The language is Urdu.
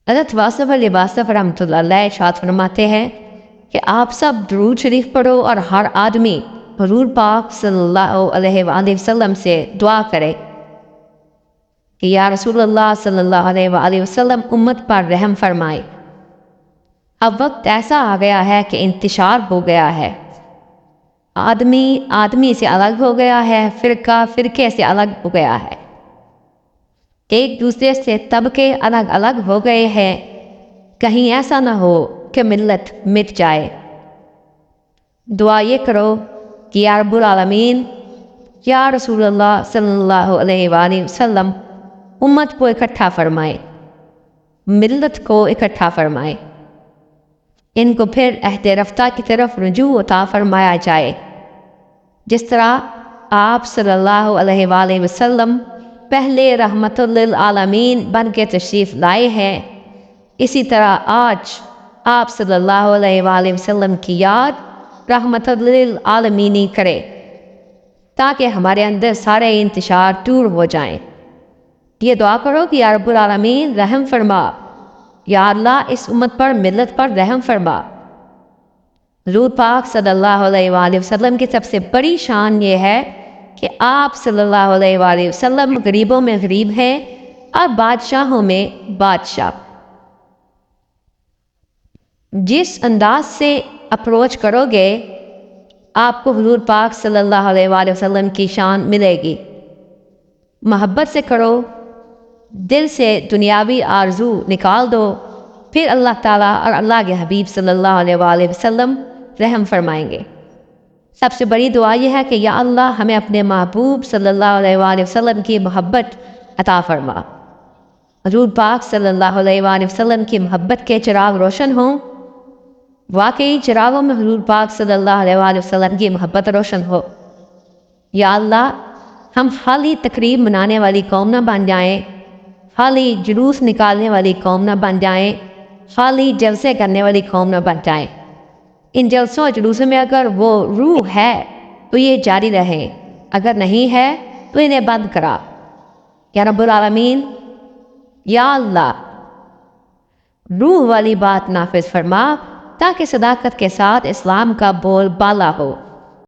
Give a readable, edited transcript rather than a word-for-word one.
حضرت واصف علیہ واصف رحمۃ اللہ علیہ ارشاد فرماتے ہیں کہ آپ سب درود شریف پڑھو اور ہر آدمی حضور پاک صلی اللہ علیہ وآلہ وسلم سے دعا کرے کہ یا رسول اللہ صلی اللہ علیہ وآلہ وسلم امت پر رحم فرمائے۔ اب وقت ایسا آ گیا ہے کہ انتشار ہو گیا ہے، آدمی سے الگ ہو گیا ہے، فرقہ فرقے سے الگ ہو گیا ہے، ایک دوسرے سے طبقے الگ الگ ہو گئے ہیں، کہیں ایسا نہ ہو کہ ملت مٹ جائے۔ دعا یہ کرو کہ یا رب العالمین، یا رسول اللہ صلی اللہ علیہ وآلہ وسلم امت کو اکٹھا فرمائے، ملت کو اکٹھا فرمائے، ان کو پھر عہد رفتہ کی طرف رجوع عطا فرمایا جائے۔ جس طرح آپ صلی اللہ علیہ وآلہ وسلم پہلے رحمت للعالمین بن کے تشریف لائے ہیں، اسی طرح آج آپ صلی اللہ علیہ وآلہ وسلم کی یاد رحمت للعالمینی کرے تاکہ ہمارے اندر سارے انتشار دور ہو جائیں۔ یہ دعا کرو کہ یا رب العالمین رحم فرما، یا اللہ اس امت پر ملت پر رحم فرما۔ حضور پاک صلی اللہ علیہ وآلہ وسلم کی سب سے بڑی شان یہ ہے کہ آپ صلی اللہ علیہ وآلہ وسلم غریبوں میں غریب ہیں اور بادشاہوں میں بادشاہ۔ جس انداز سے اپروچ کرو گے آپ کو حضور پاک صلی اللہ علیہ وآلہ وسلم کی شان ملے گی۔ محبت سے کرو، دل سے دنیاوی آرزو نکال دو، پھر اللہ تعالیٰ اور اللہ کے حبیب صلی اللہ علیہ وآلہ وسلم رحم فرمائیں گے۔ سب سے بڑی دعا یہ ہے کہ یا اللہ ہمیں اپنے محبوب صلی اللہ علیہ وآلہ وسلم کی محبت عطا فرما۔ حضور پاک صلی اللہ علیہ وآلہ وسلم کی محبت کے چراغ روشن ہوں، واقعی چراغوں میں حضور پاک صلی اللہ علیہ وآلہ وسلم کی محبت روشن ہو۔ یا اللہ ہم خالی تقریب منانے والی قوم نہ بن جائیں، خالی جلوس نکالنے والی قوم نہ بن جائیں، خالی جلسے کرنے والی قوم نہ بن جائیں۔ ان جلسوں جلوسوں میں اگر وہ روح ہے تو یہ جاری رہے، اگر نہیں ہے تو انہیں بند کرا۔ یا رب العالمین، یا اللہ روح والی بات نافذ فرما تاکہ صداقت کے ساتھ اسلام کا بول بالا ہو۔